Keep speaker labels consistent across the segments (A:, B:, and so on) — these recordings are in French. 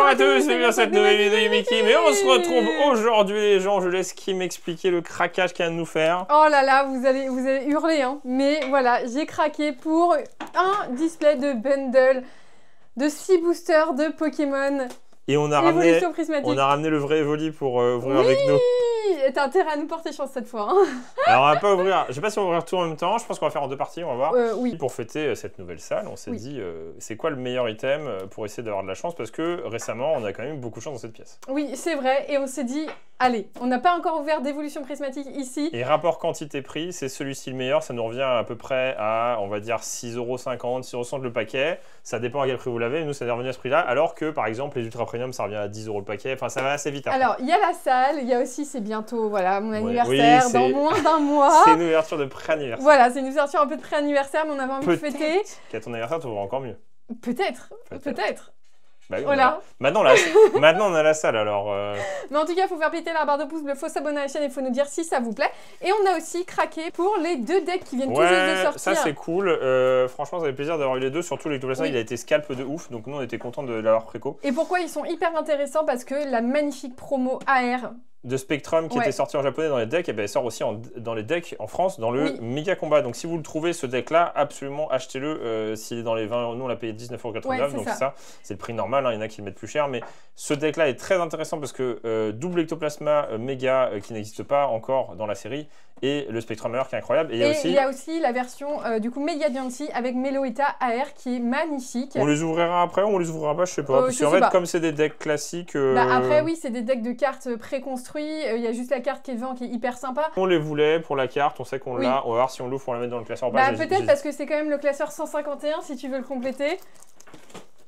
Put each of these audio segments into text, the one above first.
A: à tous, c'est bien cette nouvelle vidéo de Mickey, mais on se retrouve aujourd'hui les gens, je laisse Kim m'expliquer le craquage qu'elle vient de nous faire.
B: Oh là là, vous allez hurler, hein. Mais voilà, j'ai craqué pour un display de bundle de 6 boosters de Pokémon.
A: Et on a ramené le vrai Evoli pour ouvrir avec nous.
B: Oui, t'as intérêt à nous porter chance cette fois. Hein.
A: Alors on va pas ouvrir, je sais pas si on va ouvrir tout en même temps, je pense qu'on va faire en deux parties, on va voir.
B: Oui.
A: Pour fêter cette nouvelle salle, on s'est dit c'est quoi le meilleur item pour essayer d'avoir de la chance, parce que récemment on a quand même eu beaucoup de chance dans cette pièce.
B: Oui, c'est vrai, et on s'est dit, allez, on n'a pas encore ouvert d'évolution prismatique ici.
A: Et rapport quantité-prix, c'est celui-ci le meilleur, ça nous revient à peu près à, on va dire, 6,50 €, 6,60 € le paquet. Ça dépend à quel prix vous l'avez, nous ça est revenu à ce prix-là, alors que par exemple les Ultra Premium ça revient à 10 € le paquet, enfin ça va assez vite. Après.
B: Alors, il y a la salle, il y a aussi, c'est bientôt, voilà, mon anniversaire, oui, dans moins d'un mois.
A: C'est une ouverture de pré-anniversaire.
B: Voilà, c'est une ouverture un peu de pré-anniversaire, mais on avait envie de fêter.
A: Qu'à ton anniversaire, tu ouvres encore mieux.
B: Peut-être.
A: Bah oui,
B: voilà.
A: Maintenant, on a la salle, alors...
B: Mais en tout cas, il faut faire péter la barre de pouce bleu, il faut s'abonner à la chaîne et il faut nous dire si ça vous plaît. Et on a aussi craqué pour les 2 decks qui viennent tout juste de sortir.
A: Ça c'est cool. Franchement, ça fait plaisir d'avoir eu les deux, surtout l'Ectoplasma, il a été scalp de ouf, donc nous on était contents de l'avoir préco.
B: Et pourquoi ils sont hyper intéressants? Parce que la magnifique promo AR
A: de Spectrum qui était sorti en japonais dans les decks, et ben, elle sort aussi dans les decks en France dans le Méga Combat. Donc si vous le trouvez ce deck là, absolument achetez-le s'il est dans les 20 €. Nous on l'a payé 19,89 €, donc ça c'est le prix normal, hein. Il y en a qui le mettent plus cher, mais ce deck là est très intéressant parce que double Ectoplasma Méga qui n'existe pas encore dans la série, et le Spectrum AR qui est incroyable. Et il
B: y a aussi la version du coup Mega Diancie avec Meloetta AR qui est magnifique.
A: On les ouvrira après ou on les ouvrira pas, je sais pas. Parce qu'en fait, comme c'est des decks classiques.
B: Après, oui, c'est des decks de cartes préconstruits. Il y a juste la carte qui est devant qui est hyper sympa.
A: On les voulait pour la carte, on sait qu'on l'a. On va voir si on l'ouvre pour la mettre dans le classeur.
B: Peut-être parce que c'est quand même le classeur 151 si tu veux le compléter.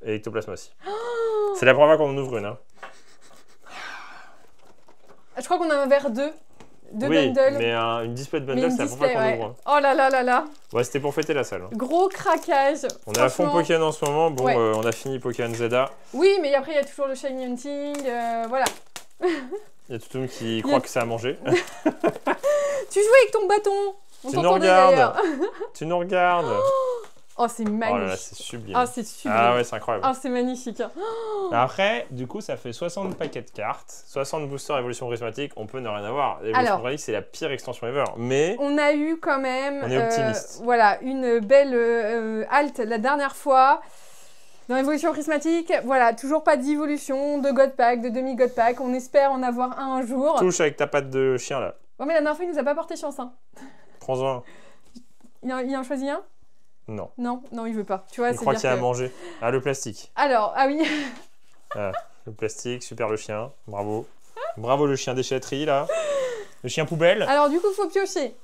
A: Et Ectoplasma aussi. Oh, c'est la première fois qu'on en ouvre une. Hein.
B: Je crois qu'on a un verre 2.
A: Bundle. Mais une display de bundle, c'est la première fois qu'on ouvre.
B: Oh là là là là.
A: Ouais, c'était pour fêter la salle. Hein.
B: Gros craquage.
A: On est à fond Pokémon en ce moment. Bon, on a fini Pokémon Zeta.
B: Oui, mais après, il y a toujours le Shiny Hunting. Voilà.
A: Il y a tout le monde qui croit que c'est à manger.
B: Tu jouais avec ton bâton.
A: Tu nous regardes. Tu nous regardes.
B: Oh, c'est magnifique.
A: Oh là là, c'est sublime.
B: Ah, c'est sublime.
A: Ah ouais, c'est incroyable.
B: Ah, c'est magnifique.
A: Après, du coup, ça fait 60 paquets de cartes, 60 boosters évolution prismatique, on peut ne rien avoir. L'évolution prismatique, c'est la pire extension ever. Mais
B: on a eu quand même
A: on est optimiste.
B: Voilà, une belle halte la dernière fois. Dans l'évolution prismatique, voilà, toujours pas d'évolution, de God Pack, de demi-God Pack. On espère en avoir un jour.
A: Touche avec ta patte de chien là.
B: Ouais, mais la dernière fois, il nous a pas porté chance. Hein.
A: Prends-en un.
B: Il en choisit un?
A: Non.
B: Non, il veut pas. Tu vois,
A: je crois qu'il y a à manger. Ah, le plastique.
B: Alors, ah oui.
A: Ah, le plastique, super le chien. Bravo. Bravo le chien déchetterie là. Le chien poubelle.
B: Alors, du coup, il faut piocher.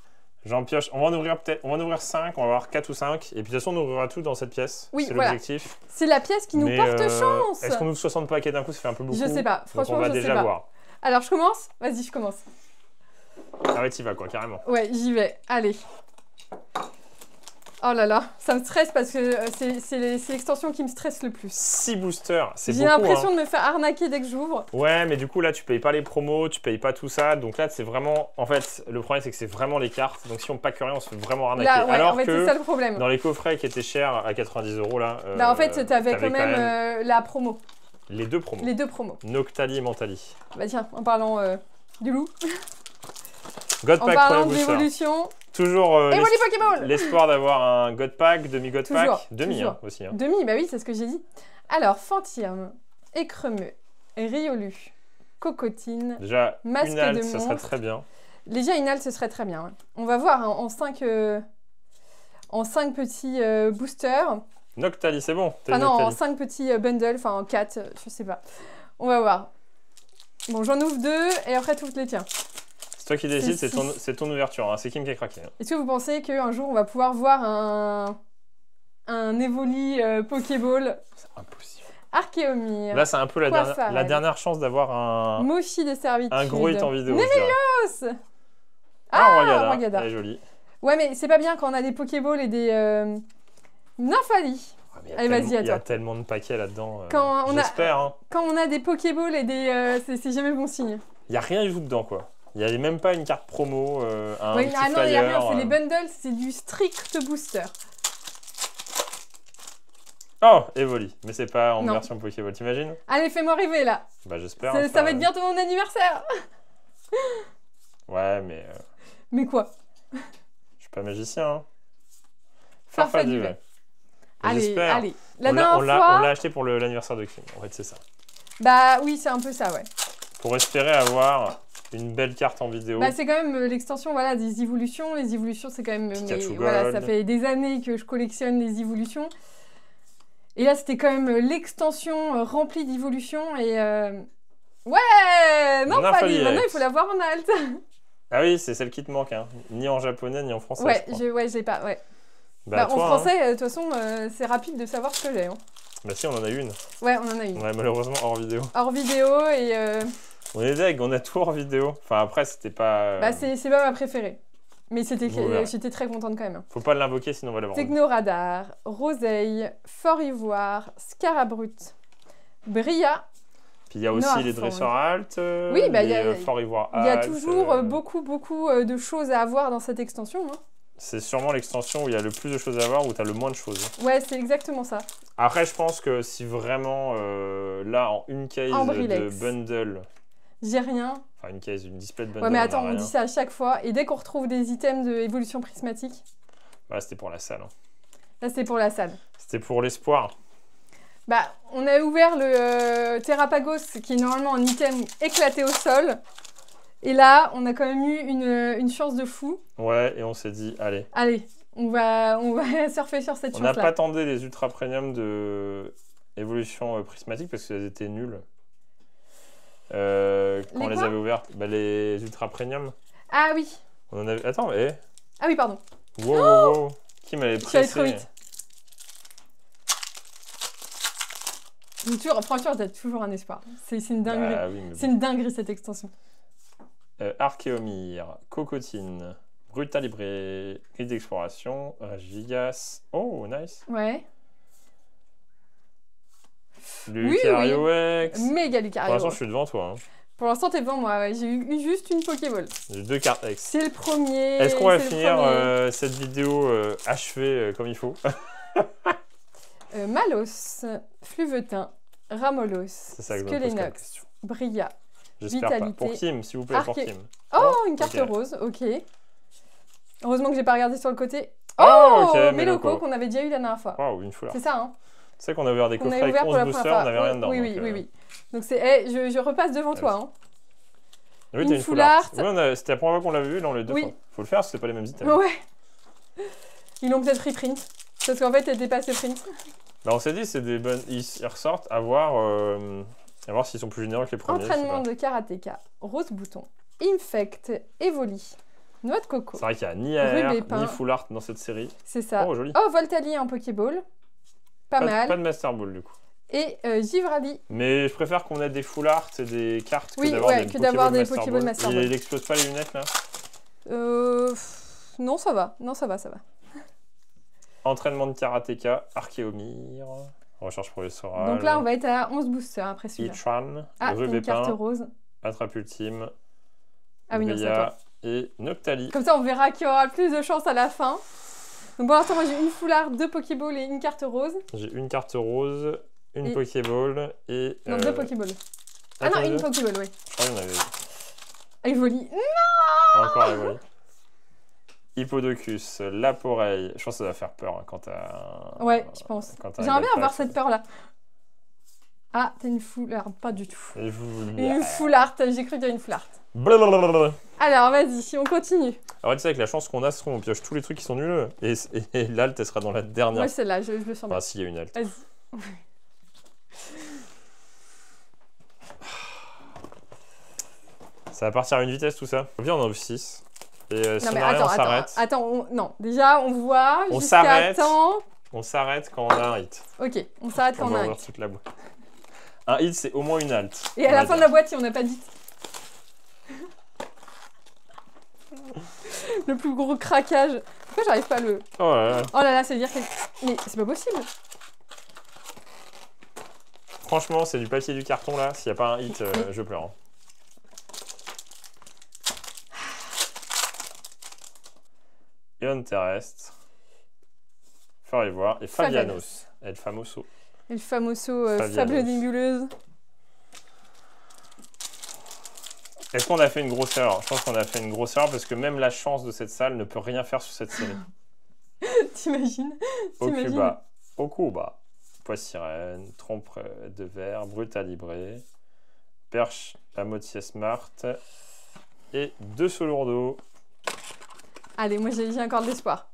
A: J'en pioche. On va en ouvrir peut-être. On va en ouvrir 5, on va avoir 4 ou 5. Et puis de toute façon, on ouvrira tout dans cette pièce.
B: Oui,
A: c'est l'objectif.
B: C'est la pièce qui nous porte chance.
A: Est-ce qu'on ouvre 60 paquets d'un coup? Ça fait un peu beaucoup.
B: Je sais pas. Franchement,
A: donc on va déjà voir.
B: Alors, je commence? Vas-y, je commence.
A: Ah ouais, t'y vas quoi, carrément.
B: Ouais, j'y vais. Allez. Oh là là, ça me stresse parce que c'est l'extension qui me stresse le plus. 6
A: boosters, c'est beaucoup.
B: J'ai l'impression de me faire arnaquer dès que j'ouvre.
A: Ouais, mais du coup là tu payes pas les promos, tu payes pas tout ça. Donc là c'est vraiment, en fait, le problème c'est que c'est vraiment les cartes. Donc si on pack rien, on se fait vraiment arnaquer.
B: Là, ouais,
A: alors
B: en fait,
A: que
B: c'est ça le problème.
A: Dans les coffrets qui étaient chers à 90 € là.
B: Bah en fait t'avais quand même la promo.
A: Les deux promos.
B: Les deux promos.
A: Noctali et Mentali.
B: Bah tiens, en parlant du loup.
A: God Pack,
B: en parlant d'évolution.
A: Toujours
B: l'espoir
A: d'avoir un God Pack, demi-God Pack, demi hein, aussi. Hein.
B: Demi, bah oui, c'est ce que j'ai dit. Alors, Fantirme, Écremeux, Riolu, Cocotine,
A: déjà,
B: Masque
A: une halte,
B: de
A: ça serait très bien.
B: Déjà, une halte, ce serait très bien. Ouais. On va voir hein, en 5 petits boosters.
A: Noctali, c'est bon.
B: Enfin non, en 5 petits bundles, enfin en 4, je sais pas. On va voir. Bon, j'en ouvre 2 et après, toutes les tiens.
A: C'est toi qui décides, c'est ton ouverture, hein. C'est Kim qui a craqué. Hein.
B: Est-ce que vous pensez qu'un jour on va pouvoir voir un Evoli Pokéball?
A: C'est impossible.
B: Archéomir.
A: Là, c'est un peu la dernière chance d'avoir un...
B: Mochi de servitude.
A: Un gros hit en vidéo.
B: Némélios.
A: Rwagada. Elle est jolie.
B: Ouais, mais c'est pas bien quand on a des Pokéballs et des Nymphali.
A: Allez, vas-y, à toi. Il y a tellement de paquets là-dedans. J'espère. Hein.
B: Quand on a des Pokéballs et des... c'est jamais bon signe.
A: Il n'y a rien du tout dedans, quoi. Il n'y a même pas une carte promo, un petit flyer.
B: Non, il n'y a rien. C'est les bundles, c'est du strict booster.
A: Oh, Evoli. Mais c'est pas en
B: Non.
A: version Pokéball, t'imagines?
B: Allez, fais-moi rêver, là.
A: Bah, j'espère.
B: Ça va être bientôt mon anniversaire.
A: Ouais, mais...
B: Mais quoi?
A: Je suis pas magicien, hein.
B: Farfaduvet. Allez, allez.
A: On l'a acheté pour l'anniversaire de Kim. En fait, c'est ça.
B: Bah oui, c'est un peu ça, ouais.
A: Pour espérer avoir une belle carte en vidéo.
B: Bah, c'est quand même l'extension voilà, des évolutions. Les évolutions, c'est quand même... voilà, ça fait des années que je collectionne les évolutions. Et là, c'était quand même l'extension remplie d'évolutions. Et ouais, non, Fali, maintenant, il faut l'avoir en alt.
A: Ah oui, c'est celle qui te manque, hein. Ni en japonais, ni en français.
B: Ouais, je l'ai pas, ouais. Bah, toi, en français, de toute façon, c'est rapide de savoir ce que j'ai. Hein.
A: Bah si, on en a une.
B: Ouais, on en a une.
A: Ouais, malheureusement, hors vidéo.
B: Hors vidéo et...
A: On est deg, on a tout hors vidéo. Enfin, après, c'était pas...
B: Bah, c'est pas ma préférée. Mais j'étais très contente quand même.
A: Faut pas l'invoquer, sinon on va l'avoir.
B: Technoradar, Roseille, Fort Ivoire, Scarabrut, Bria.
A: Puis il y a aussi les dresseurs alt,
B: oui, bah,
A: Fort Ivoire alt.
B: Il y a toujours beaucoup de choses à avoir dans cette extension. Hein.
A: C'est sûrement l'extension où il y a le plus de choses à avoir, où tu as le moins de choses.
B: Ouais, c'est exactement ça.
A: Après, je pense que si vraiment, là, en une case de bundle...
B: J'ai rien.
A: Enfin, une case, une display de bundle.
B: Ouais, mais attends, on dit ça à chaque fois. Et dès qu'on retrouve des items d'évolution prismatique...
A: Bah, c'était pour la salle. Hein.
B: Là, c'était pour la salle.
A: C'était pour l'espoir.
B: Bah, on a ouvert le Terrapagos, qui est normalement un item éclaté au sol. Et là, on a quand même eu une chance de fou.
A: Ouais, et on s'est dit, allez.
B: Allez, on va surfer sur cette chance-là.
A: On n'a pas tenté les ultra premium de évolution prismatique parce qu'elles étaient nulles. Quand on les avait ouvertes, bah, les ultra premium.
B: Ah oui.
A: On en avait... Attends, mais...
B: Ah oui, pardon.
A: Wow. Qui m'avait pressé?
B: Je suis allée trop vite. Franchement, t'as toujours un espoir. C'est une dinguerie.
A: Bah, oui,
B: c'est une dinguerie cette extension.
A: Archéomir, Cocotine, Brutalibré, Guide d'exploration, Gigas. Oh, nice.
B: Ouais.
A: Lucario X.
B: Méga Lucario.
A: Pour l'instant, je suis devant toi. Hein.
B: Pour l'instant, t'es devant moi. Ouais. J'ai eu juste une Pokéball.
A: J'ai 2 cartes X.
B: C'est le premier.
A: Est-ce qu'on va finir cette vidéo achevée comme il faut?
B: Malos, Fluvetin, Ramolos, Skelenox, Bria.
A: J'espère pas. Pour Kim, s'il vous plaît, pour Kim.
B: Oh, une carte rose, ok. Heureusement que j'ai pas regardé sur le côté. Oh, Meloko qu'on avait déjà eu la dernière fois.
A: Waouh, une foulard.
B: C'est ça, hein.
A: Tu sais qu'on a ouvert des coffrets avec 11 boosters, on n'avait rien dedans.
B: Oui. Donc c'est, je repasse devant toi. Hein.
A: Oui, t'as une foulard. Oui, c'était la première fois qu'on l'avait vu dans les deux fois. Faut le faire, parce que c'est pas les mêmes items.
B: Ouais. Ils l'ont peut-être reprint. Parce qu'en fait, elle était passée print.
A: Bah, on s'est dit, c'est des bonnes. Ils ressortent à voir s'ils sont plus généreux que les premiers.
B: Entraînement de karatéka, Rose Bouton, Infect, Evoli, Noix de coco.
A: C'est vrai qu'il n'y a ni AR, ni Full Art dans cette série.
B: C'est ça.
A: Oh, joli.
B: Oh, Voltali en Pokéball. Pas mal.
A: Pas de Master Ball, du coup.
B: Et Givrali.
A: Mais je préfère qu'on ait des Full Art et des cartes que d'avoir des Pokéball Master Ball. Il n'explose pas les lunettes, là?
B: Non, ça va.
A: Entraînement de karatéka, Archéomir, recherche professorale.
B: Donc là, on va être à 11 boosters après celui-là.
A: Itran,
B: une carte rose.
A: Attrape ultime,
B: Bria
A: et Noctali.
B: Comme ça, on verra qui aura le plus de chance à la fin. Donc pour l'instant, moi j'ai une Full Art, 2 Pokéballs et une carte rose.
A: J'ai une carte rose, une Pokéball et...
B: Non, 2 Pokéballs. Ah non, une Pokéball, oui.
A: Je crois qu'il y en avait...
B: Evoli. Non!
A: Encore Evoli. Hippodocus, Laporeille. Je pense que ça va faire peur hein, quand t'as...
B: Ouais, je pense. J'aimerais bien avoir cette peur-là. Ah, t'as une Full Art, pas du tout. Une Full Art, j'ai cru qu'il y avait une Full Art.
A: Blablabla.
B: Alors, vas-y, on continue.
A: Alors, tu sais, avec la chance qu'on a, c'est qu'on pioche tous les trucs qui sont nuls. Et l'alt, elle sera dans la dernière.
B: Ouais, celle-là, je le sens bien.
A: Enfin, s'il y a une alt.
B: Vas-y.
A: Ça va partir à une vitesse, tout ça. Viens, on en a 6. Et si
B: non, mais
A: on
B: attends,
A: on s'arrête.
B: Attends, non. Déjà, on voit
A: on
B: jusqu'à temps.
A: On s'arrête quand on a un hit.
B: Ok, on s'arrête quand on a un hit.
A: Toute la boîte. Un hit, c'est au moins une alt.
B: Et à la fin de la boîte, si on n'a pas d'hit. Le plus gros craquage. Pourquoi j'arrive pas à le...
A: Oh là là.
B: Oh là là, ça veut dire que... Mais c'est pas possible.
A: Franchement, c'est du papier et du carton là. S'il n'y a pas un hit, je pleure. Hein. Ion terrestre. Faire y voir. Et Fabianos. El Famoso.
B: El Famoso, Fable nébuleuse.
A: Est-ce qu'on a fait une grosse erreur? Je pense qu'on a fait une grosse erreur parce que même la chance de cette salle ne peut rien faire sur cette série.
B: T'imagines?
A: Okuba. Poissirène, Trompe de verre, Brutalibré, Perche à moitié smart et 2 Solourdo.
B: Allez, moi j'ai encore de l'espoir.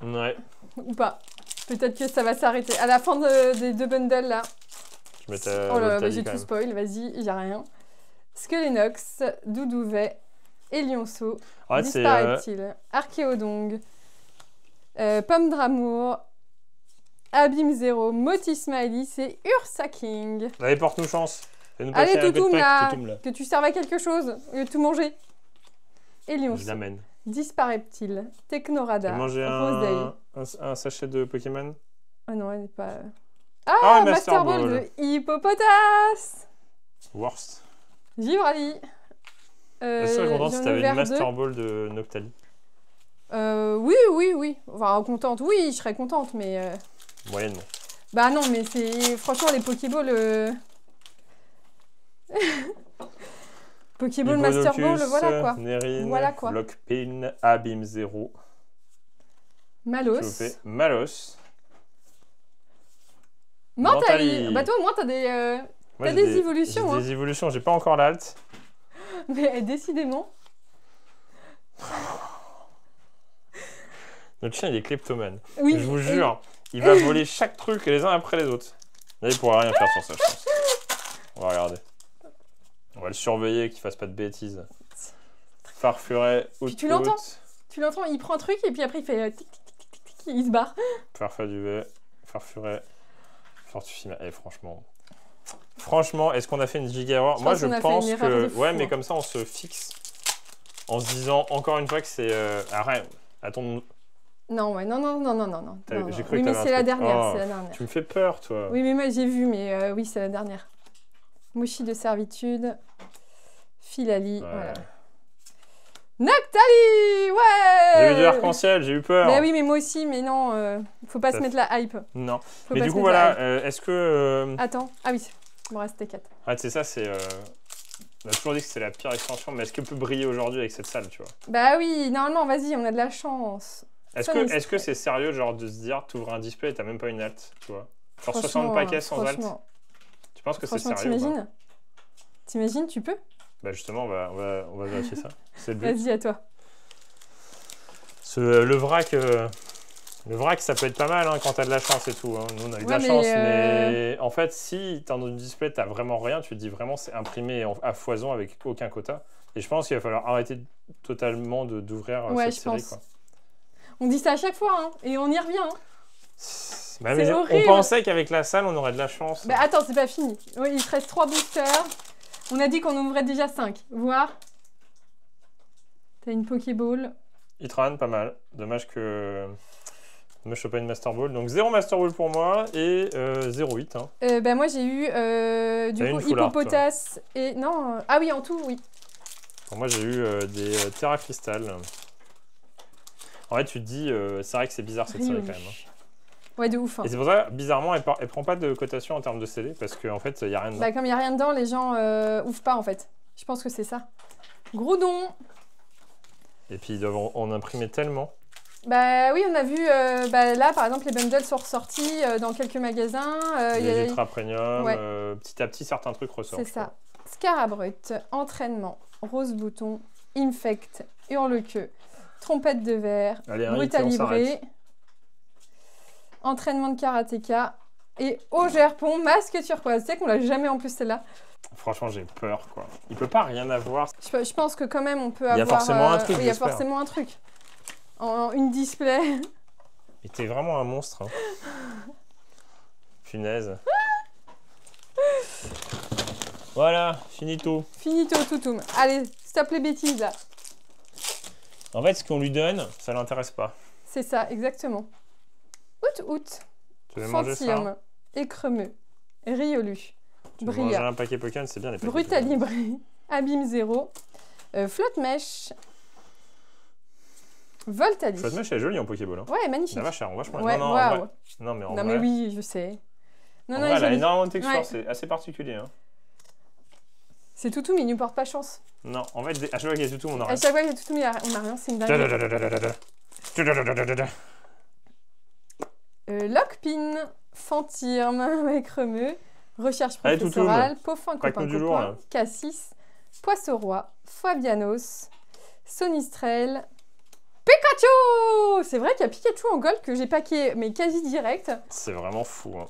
A: Ouais.
B: Ou pas. Peut-être que ça va s'arrêter. À la fin des 2 bundles là.
A: Je m'étais.
B: Oh là, j'ai tout spoil, vas-y, j'ai rien. Skelenox, Doudouvet, Elionceau, Dispareptile, Archéodong, Pomme d'Amour, Abîme Zéro, Moti Smiley, c'est Ursa King.
A: Allez, porte-nous chance.
B: Allez, Toutoum là, que tu serves à quelque chose, au lieu de tout manger. Elionceau.
A: Je l'amène.
B: Dispareptile, Technorada,
A: manger un sachet de Pokémon.
B: Ah non, elle n'est pas... Ah, Master Ball de Hippopotas.
A: Worst.
B: Givrali.
A: Je serais contente si t'avais une Master Ball de Noctali.
B: Oui. Enfin, contente, oui, je serais contente, mais...
A: Moyennement.
B: Bah non, mais c'est... Franchement, les Pokéballs... Pokéball, Master Ball, voilà quoi.
A: Nerine,
B: voilà quoi.
A: Lockpin, Abîme Zéro.
B: Malos.
A: Malos.
B: Mentali. Bah toi, au moins, t'as des évolutions.
A: Des évolutions, j'ai pas encore l'alt.
B: Mais décidément.
A: Notre chien, il est kleptomane.
B: Oui.
A: Je vous jure, il va voler chaque truc les uns après les autres. Là, il pourra rien faire sur ça, je pense. On va regarder. On va le surveiller, qu'il fasse pas de bêtises. Farfuret, out.
B: Tu l'entends? Tu l'entends, il prend un truc et puis après il fait tic tic tic tic tic, il se barre.
A: Farfuret du V, Farfuret, Fortufima. Et franchement, est-ce qu'on a fait une giga erreur? Moi, je pense que ouais, mais comme ça, on se fixe en se disant encore une fois que c'est arrête. Attends.
B: Non, ouais, non.
A: J'ai cru
B: oui,
A: que
B: mais c'est la dernière, c'est la dernière.
A: Tu me fais peur, toi.
B: Oui, mais moi j'ai vu, mais oui, c'est la dernière. Mouchi de servitude, Filali, voilà. Noctali, ouais.
A: J'ai vu de l'arc-en-ciel, j'ai eu peur.
B: Bah oui, mais moi aussi, mais non, faut pas se mettre la hype.
A: Non. Mais du coup, voilà, est-ce que...
B: Attends, ah oui, il me restait 4.
A: Ah, c'est ça, c'est... On a toujours dit que c'était la pire extension, mais est-ce qu'elle peut briller aujourd'hui avec cette salle, tu vois?
B: Bah oui, normalement, vas-y, on a de la chance.
A: Est-ce que c'est sérieux, genre, de se dire, t'ouvres un display et t'as même pas une alt, tu vois? Genre 60 paquets sans alt? Tu penses que c'est sérieux?
B: T'imagines, tu peux?
A: Bah justement, on va vérifier ça. C'est le but.
B: Vas-y, à toi.
A: Le vrac, ça peut être pas mal hein, quand t'as de la chance et tout. Hein. Nous, on a eu de la chance, mais en fait, si dans notre display, t'as vraiment rien, tu te dis vraiment c'est imprimé à foison avec aucun quota. Et je pense qu'il va falloir arrêter totalement d'ouvrir cette série. Quoi.
B: On dit ça à chaque fois, hein, et on y revient. Hein.
A: Bah, mais on pensait qu'avec la salle, on aurait de la chance.
B: Bah attends, c'est pas fini. Oui, il te reste 3 boosters. On a dit qu'on ouvrait déjà 5. Voir. T'as une Pokéball.
A: Itran, pas mal. Dommage que je ne pas une Master Ball. Donc 0 Master Ball pour moi et 0,8. Hein.
B: Bah moi j'ai eu du coup Hippopotas et... Non, ah oui, en tout, oui.
A: Pour moi j'ai eu des Terra Crystal. En fait, tu te dis, c'est vrai que c'est bizarre cette série quand même. Hein.
B: Ouais, de ouf. Hein.
A: Et c'est pour ça, bizarrement, elle prend pas de cotation en termes de CD parce qu'en fait, il n'y a rien dedans.
B: Bah, comme il n'y a rien dedans, les gens ouvrent pas en fait. Je pense que c'est ça. Groudon.
A: Et puis ils doivent en imprimer tellement.
B: Bah oui, on a vu, là par exemple, les bundles sont ressortis dans quelques magasins.
A: Les Ultra Premium, petit à petit, certains trucs ressortent.
B: C'est ça. Scarabrut, Entraînement, Rose Bouton, Infect, Hurle-Queue, Trompette de verre, Brutalibré, Entraînement de Karatéka et Augerpon, Masque turquoise. Tu sais qu'on l'a jamais en plus celle-là.
A: Franchement, j'ai peur quoi. Il peut pas rien avoir.
B: Je pense que quand même on peut avoir...
A: Il y a forcément un truc.
B: Oui, il y a forcément un truc. Une display.
A: Mais t'es vraiment un monstre. Hein. Punaise. Voilà, finito.
B: Finito, toutoum. Allez, stop les bêtises là.
A: En fait, ce qu'on lui donne, ça l'intéresse pas.
B: C'est ça, exactement. Out.
A: Tu veux manger ça?
B: Écremeux, Riolu,
A: Bria. Manger un paquet Pokémon, c'est bien les paquets.
B: Brutalibré, Abîme Zéro, Flotte Mèche, Voltali.
A: Chouette mèche, elle est jolie en Pokéball. Hein.
B: Ouais, magnifique.
A: La vache, elle rend vachement.
B: Ouais,
A: non,
B: ouais,
A: en vrai.
B: ouais.
A: Non, mais en
B: non,
A: vrai.
B: mais oui, je sais.
A: Non, non, elle a énormément de texture, c'est assez particulier. Hein.
B: C'est Toutou, mais il ne porte pas chance.
A: Non, en fait, à chaque fois qu'il y a Toutou, on a rien.
B: À chaque fois qu'il y a Toutou, mais on n'a rien, c'est une dinguerie. Lockpin, Fantirme, Écremeux, Recherche professorale, Poffin, copain, Cassis, Poisson-Roi, Fabianos, Sonistrel, Pikachu! C'est vrai qu'il y a Pikachu en gold que j'ai packé, mais quasi direct.
A: C'est vraiment fou. Hein.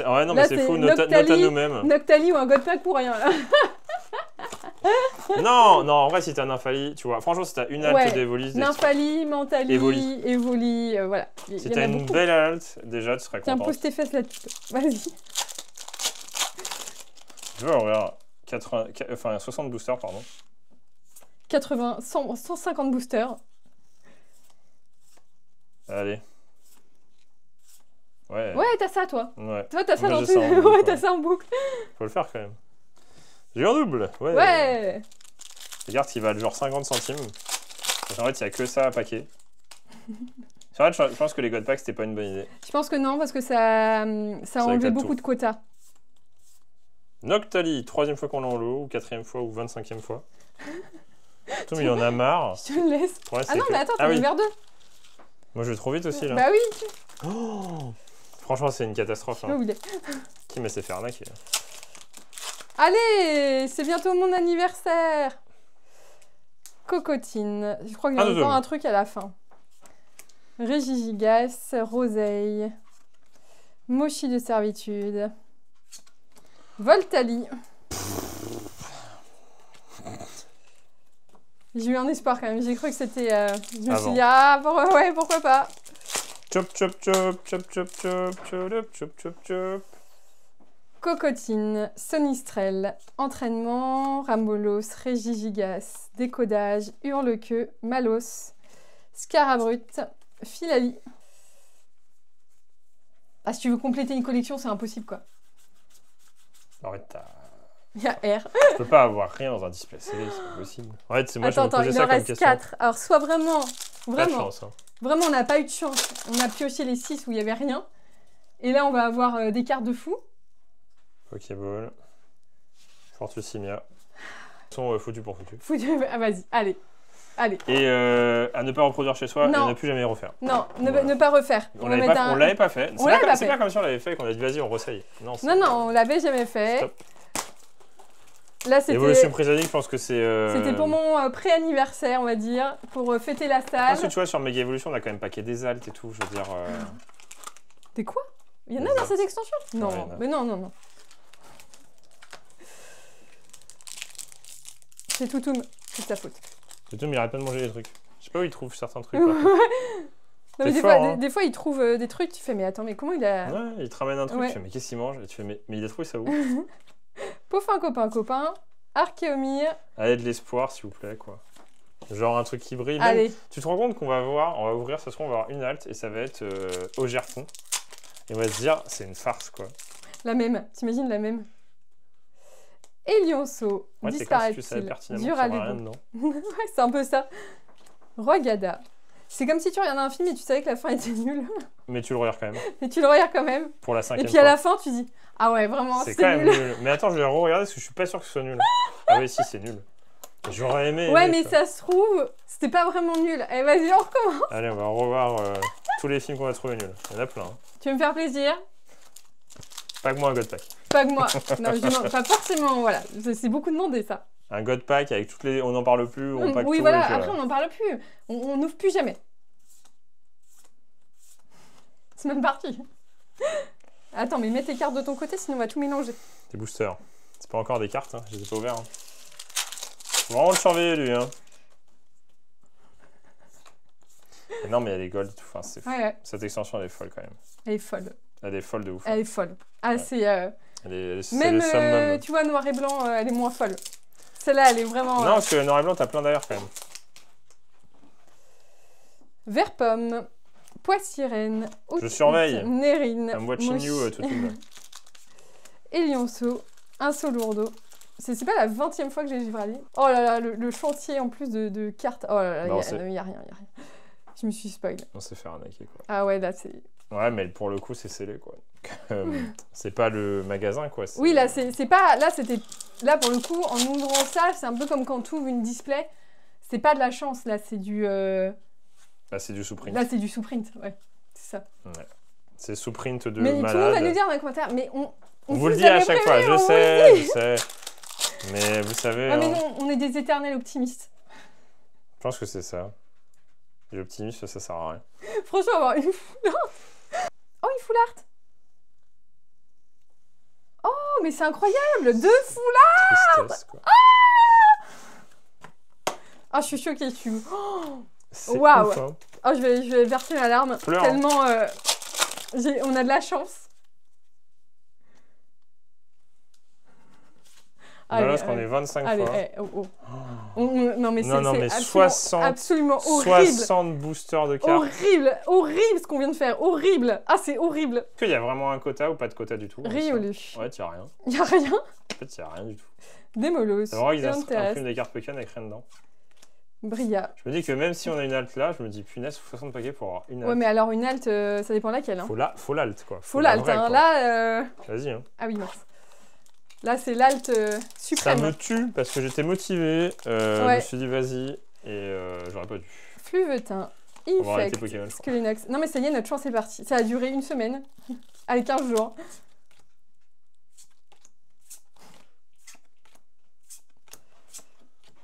A: Ouais, non, mais c'est fou, note à nous-mêmes.
B: Noctali ou un god pack pour rien, là.
A: Non, en vrai, si t'as Nymphalie, tu vois, franchement, si t'as une halte d'Evoli...
B: Nymphalie, Mentali, Evoli, voilà.
A: Si t'as une belle halte, déjà, tu serais content.
B: Tiens, pose tes fesses là-dessus. Vas-y.
A: Je veux regarder 60 boosters, pardon.
B: 150 boosters.
A: Allez. Ouais.
B: Ouais, t'as ça, toi.
A: Ouais.
B: Toi, t'as ça dans
A: tes...
B: Ouais, t'as ça en boucle.
A: Faut le faire, quand même. J'ai eu un double.
B: Ouais.
A: Regarde qu'il valent genre 50 centimes. En fait, il n'y a que ça à paquer. En fait, je pense que les God Packs, c'était pas une bonne idée.
B: Je pense que non, parce que ça a enlevé beaucoup de quotas.
A: Noctali, 3e fois qu'on l'a en lot, ou 4e fois, ou 25e fois. Tout, mais il en a marre.
B: Je te le laisse. Ah non, mais attends, t'en as ouvert 2.
A: Moi, je vais trop vite aussi, là.
B: Bah oui.
A: Oh, franchement, c'est une catastrophe.
B: Je sais pas où il est.
A: Qui m'a s'est fait arnaquer?
B: Allez, c'est bientôt mon anniversaire. Cocotine. Je crois qu'il y a encore un truc à la fin. Régigigas, Roseille, Mochi de servitude, Voltali. J'ai eu un espoir quand même. J'ai cru que c'était... je me suis dit, ah, ouais, pourquoi pas.
A: Chop, chop, chop, chop, chop, chop, chop, chop, chop, chop.
B: Cocotine, Sonistrel, Entraînement, Rambolos, Régigigas, Décodage, Hurlequeux, Malos, Scarabrut, Filali. Ah, si tu veux compléter une collection, c'est impossible, quoi.
A: Arrête, t'as...
B: Il y a R.
A: Je peux pas avoir rien dans un display, c'est pas possible. En fait, c'est moi, je me posais ça comme question.
B: Il en reste 4. Alors, soit vraiment...
A: Pas de chance, hein.
B: Vraiment, on n'a pas eu de chance. On a pioché les 6 où il n'y avait rien. Et là, on va avoir des cartes de fou.
A: Pokéball. Fortusimia. Ils sont foutus pour foutus.
B: Ah, vas-y, allez.
A: Et à ne pas reproduire chez soi et ne plus jamais refaire.
B: Non, ne pas refaire.
A: On l'avait pas fait. C'est pas comme si on l'avait fait qu'on a dit vas-y, on ressaye.
B: Non, on l'avait jamais fait.
A: Stop.
B: Là, c'était...
A: Évolution prisonique, je pense que c'est...
B: C'était pour mon pré-anniversaire, on va dire, pour fêter la salle.
A: Parce que tu vois, sur Mega Evolution, on a quand même paqué des altes et tout, je veux dire...
B: Des quoi? Il y en a dans cette extension? Non, ouais, mais non. C'est Toutoum, c'est ta faute.
A: Toutoum, il arrête pas de manger des trucs. Je sais pas où il trouve certains trucs.
B: Non, mais des fois, il trouve des trucs, tu fais, mais attends, mais comment il a...
A: Ouais, il te ramène un truc, tu fais, mais qu'est-ce qu'il mange? Et tu fais, mais il a trouvé ça où?
B: Poffin, copain, Archéomir.
A: Allez, de l'espoir, s'il vous plaît, quoi. Genre un truc qui brille.
B: Allez.
A: Même, tu te rends compte qu'on va voir, on va ouvrir, ça se trouve, on va avoir une halte et ça va être au Gerfond. Et on va se dire, c'est une farce, quoi.
B: La même, t'imagines la même. Elionceau, disparaît-il, Duraludon. Ouais, c'est un peu ça. Roigada. C'est comme si tu regardais un film et tu savais que la fin était nulle.
A: Mais tu le regardes quand même.
B: Mais tu le regardes quand même.
A: Pour la 5e fois.
B: Et puis à la fin, tu dis, ah ouais, vraiment,
A: c'est quand même nul. Mais attends, je vais re-regarder parce que je suis pas sûr que ce soit nul. Ah oui, si, c'est nul. J'aurais aimé.
B: Ouais, mais ça se trouve, c'était pas vraiment nul. Allez, vas-y, on recommence.
A: Allez, on va revoir tous les films qu'on a trouvés nuls. Il y en a plein. Hein.
B: Tu veux me faire plaisir?
A: Pas que moi, un God Pack.
B: Pas que moi. Non, pas forcément, voilà. C'est beaucoup demandé, ça.
A: Un God Pack avec toutes les... On n'en parle plus, on pack
B: oui,
A: tout.
B: Voilà, après, on n'en parle plus. On n'ouvre plus jamais. C'est même parti. Attends, mais mets tes cartes de ton côté, sinon on va tout mélanger.
A: Des boosters. C'est pas encore des cartes, hein. Je les ai pas ouverts. Hein. Faut vraiment le surveiller, lui. Hein. Non, mais elle est gold. Enfin, c'est fou.
B: Ouais.
A: Cette extension, elle est folle quand même.
B: Elle est folle.
A: Elle est folle de ouf.
B: Elle est folle. Ah, ouais. C'est...
A: Même,
B: tu vois, noir et blanc, elle est moins folle. Celle-là, elle est vraiment...
A: Non, parce que noir et blanc, t'as plein d'ailleurs quand même.
B: Vert pomme, poissirène,
A: je surveille.
B: Nérine,
A: I'm watching you, tout le monde.
B: Elionceau, un Solourdo. C'est pas la 20e fois que j'ai Givraldi. Oh là là, le chantier en plus de cartes. Oh là là, il n'y a rien. Je me suis spoil.
A: On s'est fait arnaquer, quoi.
B: Ah ouais, là, c'est...
A: Ouais, mais pour le coup, c'est scellé, quoi. C'est pas le magasin, quoi.
B: Oui, là, c'est pas... Là, c'était... Là, pour le coup, en ouvrant ça, c'est un peu comme quand tu ouvres une display. C'est pas de la chance, là, c'est du... Là,
A: c'est du sous-print.
B: Là, c'est du sous-print, ouais. C'est ça.
A: Ouais. C'est sous-print de
B: malade.
A: Mais
B: tout le monde va nous dire dans les commentaires, mais on
A: vous le dit à chaque fois, je sais. Mais vous savez...
B: Ah, mais non, on est des éternels optimistes.
A: Je pense que c'est ça. Et l'optimisme, ça sert à rien.
B: Franchement, avoir une foulard... Oh, une foulard. Oh, mais c'est incroyable. 2 foulards.
A: Tristesse, quoi.
B: Ah, je suis choquée, tu...
A: C'est
B: waouh.
A: ouf, hein.
B: Oh, je vais verser ma larme.
A: Pleure.
B: Tellement... on a de la chance.
A: Allez, parce qu'on est 25
B: allez,
A: fois.
B: Non, mais c'est absolument horrible.
A: 60 boosters de cartes.
B: Horrible ce qu'on vient de faire. Horrible. Ah, c'est horrible.
A: Est-ce qu'il y a vraiment un quota ou pas de quota du tout?
B: Riolu.
A: Ouais, il n'y a rien.
B: Il n'y a rien.
A: En fait, il n'y a rien du tout.
B: Démolos.
A: C'est vrai qu'ils impriment des cartes Pokémon avec rien dedans.
B: Bria.
A: Je me dis que même si on a une alt là, je me dis punaise, 60 paquets pour avoir une alt.
B: Ouais, mais alors une alt, ça dépend laquelle. Hein.
A: Faut l'alt, quoi.
B: Faut l'alt, hein. Là...
A: Vas-y, hein.
B: Ah oui, mince. Là, c'est l'alt suprême.
A: Ça me tue parce que j'étais motivé. Je me suis dit vas-y et j'aurais pas dû.
B: Fleuvetin, Infect, Skelenox. Non mais ça y est, notre chance est partie. Ça a duré 1 semaine. Allez, 15 jours.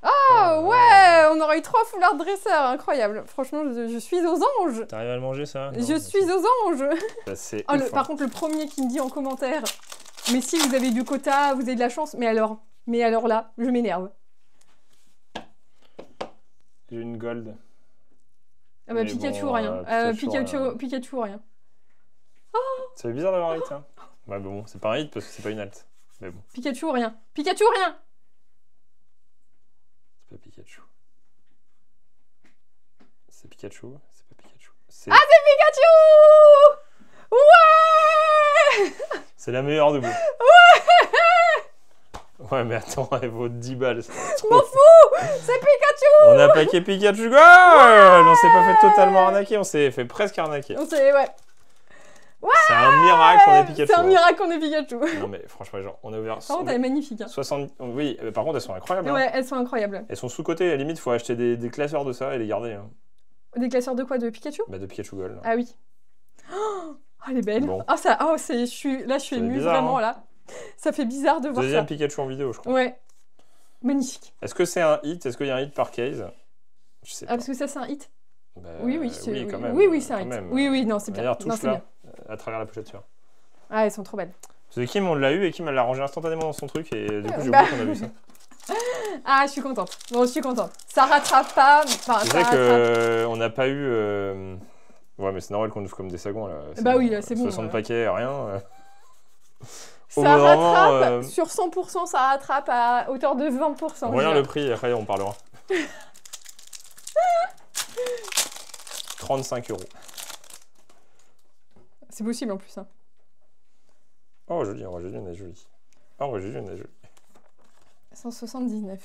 B: Oh ouais, on aurait eu 3 foulards dresseurs, incroyable. Franchement, je suis aux anges.
A: T'arrives à le manger ça? Non,
B: je suis aux anges.
A: Bah,
B: par contre, le premier qui me dit en commentaire... Mais si vous avez du quota, vous avez de la chance, mais alors là, je m'énerve.
A: J'ai une gold.
B: Ah bah Pikachu, bon, rien. Pikachu, rien.
A: Oh, ça fait bizarre d'avoir un hit, hein. Ouais, bon, c'est pas un hit parce que c'est pas une alt. Mais bon.
B: Pikachu, rien. Pikachu, rien.
A: C'est pas Pikachu. C'est Pikachu. C'est pas Pikachu.
B: Ah, c'est Pikachu! Ouais!
A: C'est la meilleure de vous. Ouais, mais attends, elle vaut 10 balles.
B: Je m'en fous! C'est Pikachu!
A: On a paqué Pikachu. Ouais, on s'est pas fait totalement arnaquer, on s'est fait presque arnaquer.
B: Ouais.
A: C'est un miracle qu'on ait Pikachu.
B: C'est un miracle qu'on ait Pikachu.
A: Non, mais franchement, genre, on a ouvert.
B: Par contre, elle est magnifique. Hein.
A: 60... Oui, par contre, elles sont incroyables.
B: Ouais,
A: hein.
B: elles sont incroyables.
A: Elles sont sous-cotées, à la limite, il faut acheter des classeurs de ça et les garder. Hein.
B: Des classeurs de quoi? De Pikachu?
A: Bah, de Pikachu Gold.
B: Ah oui. Oh, elle est belle. Bon. Je suis émue
A: bizarre,
B: vraiment
A: hein.
B: là. Ça fait bizarre de voir
A: Deuxième
B: ça.
A: Pikachu en vidéo, je crois.
B: Ouais. Magnifique.
A: Est-ce que c'est un hit? Est-ce qu'il y a un hit par case? Je sais pas.
B: Ah, parce que ça, c'est un hit?
A: Bah,
B: oui,
A: quand même.
B: Oui, c'est un hit.
A: Même.
B: Oui, non, c'est bien.
A: D'ailleurs, touche là, à travers la pochette, tu vois.
B: Ah, elles sont trop belles.
A: Parce que Kim, on l'a eu et Kim, elle l'a rangé instantanément dans son truc et du coup, j'ai oublié qu'on a vu ça.
B: Ah, je suis contente. Bon, je suis contente. Ça rattrape pas. Enfin,
A: c'est vrai qu'on n'a pas eu... Ouais, mais c'est normal qu'on ouvre comme des sagons, là.
B: Bah oui, là, c'est bon.
A: 60 paquets, rien.
B: Ça rattrape, sur 100%, ça rattrape à hauteur de 20%.
A: Regarde le prix, après on parlera. 35 €.
B: C'est possible en plus. Hein.
A: Oh, joli, on est joli. Oh, joli, on est joli.
B: 179.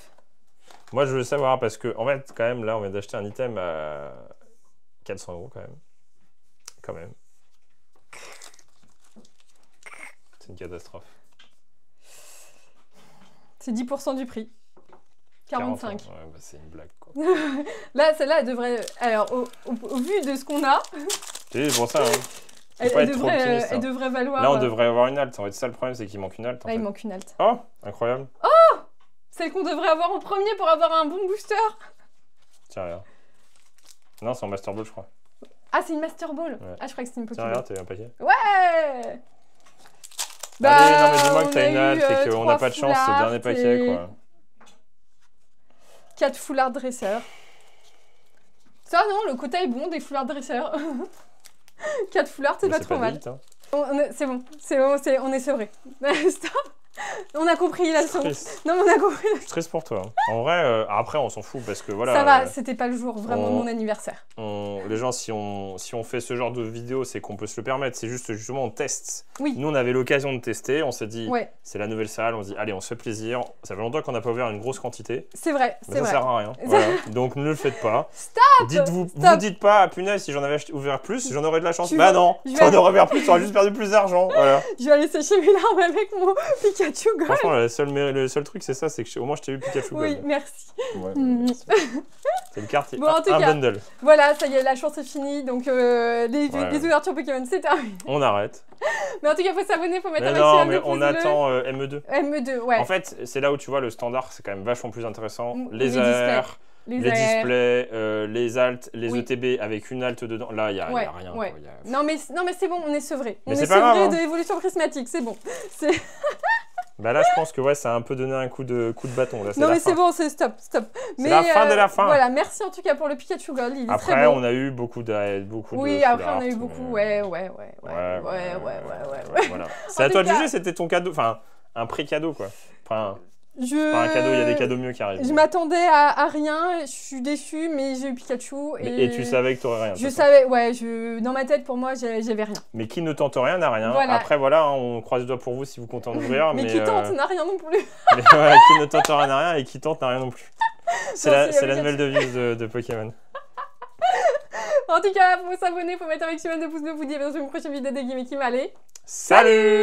A: Moi, je veux savoir parce que, en fait, quand même, là, on vient d'acheter un item à 400 € quand même. C'est une catastrophe.
B: C'est 10% du prix. 45.
A: Ouais, bah c'est une blague, quoi.
B: Là, celle-là, elle devrait... Alors, au vu de ce qu'on a...
A: C'est pour ça, hein.
B: Elle devrait valoir...
A: Là, on devrait avoir une alt. En fait, ça, le problème, c'est qu'il manque une alt.
B: Là, il manque une alt.
A: Oh, incroyable.
B: Oh, celle qu'on devrait avoir en premier pour avoir un bon booster.
A: Tiens, regarde. Non, c'est en Master Ball, je crois.
B: Ah, c'est une Master Ball. Ouais. Ah, je croyais que c'était une
A: Tiens,
B: Pokéball.
A: regarde, t'as eu un paquet.
B: Ouais.
A: Bah, allez, non, mais dis-moi que t'as une alt et qu'on n'a pas de chance, c'est le dernier paquet, quoi.
B: 4 foulards dresseurs. Ça, non, le quota est bon des foulards dresseurs. 4 foulards, c'est pas trop mal.
A: Vite, hein.
B: C'est bon, on est sevré. Stop. On a compris la leçon. Non, mais on a compris.
A: Je suis triste pour toi. En vrai, après, on s'en fout parce que voilà.
B: Ça va, c'était pas le jour vraiment de mon anniversaire.
A: Les gens, si on fait ce genre de vidéo, c'est qu'on peut se le permettre. C'est juste, justement, on teste.
B: Oui.
A: Nous, on avait l'occasion de tester. On s'est dit, c'est la nouvelle salle. On se dit, allez, on se fait plaisir. Ça fait longtemps qu'on n'a pas ouvert une grosse quantité.
B: C'est vrai,
A: mais ça sert à rien. Voilà. Donc, ne le faites pas.
B: Stop.
A: Vous dites pas, ah, punaise, si j'en avais ouvert plus, j'en aurais de la chance. Bah non, si on aurait ouvert plus, tu aurais juste perdu plus d'argent. Voilà.
B: Je vais aller sécher mes larmes avec mon Pikachu Gold.
A: Franchement, le seul truc, c'est ça, c'est que au moins je t'ai eu Pikachu Gold.
B: Oui, merci.
A: Ouais, c'est une carte,
B: bon, en tout cas,
A: bundle.
B: Voilà, ça y est, la chance est finie. Donc, les ouvertures Pokémon, c'est terminé.
A: On arrête.
B: Mais en tout cas, il faut s'abonner, il faut mettre un
A: maximum de pouces bleus. Non, mais on attend ME2.
B: ME2, ouais.
A: En fait, c'est là où tu vois le standard, c'est quand même vachement plus intéressant. Les AR, les displays, les alts, les ETB avec une alt dedans. Là, il n'y a rien.
B: Ouais. Non, mais c'est bon, on est sevré.
A: On est
B: sevré de l'évolution prismatique, c'est bon.
A: Bah là, je pense que ça a un peu donné un coup de bâton. Là,
B: non, mais c'est bon, c'est stop.
A: C'est la fin de la fin.
B: Voilà, merci en tout cas pour le Pikachu Gold. Il est
A: après,
B: très beau.
A: on a eu beaucoup de.
B: Oui, après, on a eu beaucoup. Ouais. Voilà.
A: C'est à toi de juger, c'était ton cadeau. Enfin, un pré-cadeau, quoi. Enfin. C'est pas un cadeau, il y a des cadeaux mieux qui arrivent.
B: Je m'attendais à rien, je suis déçue, mais j'ai eu Pikachu.
A: Et tu savais que tu n'aurais rien.
B: Je savais, dans ma tête, pour moi, j'avais rien.
A: Mais qui ne tente rien n'a rien. Voilà. Après, voilà, on croise les doigts pour vous si vous comptez en ouvrir.
B: mais qui tente n'a rien non plus.
A: Mais ouais, qui ne tente rien n'a rien et qui tente n'a rien non plus. C'est la nouvelle devise de Pokémon.
B: En tout cas, il faut s'abonner, il faut mettre un maximum de pouces bleus, vous dire dans une prochaine vidéo de Gimmicky Mallet.
A: Salut.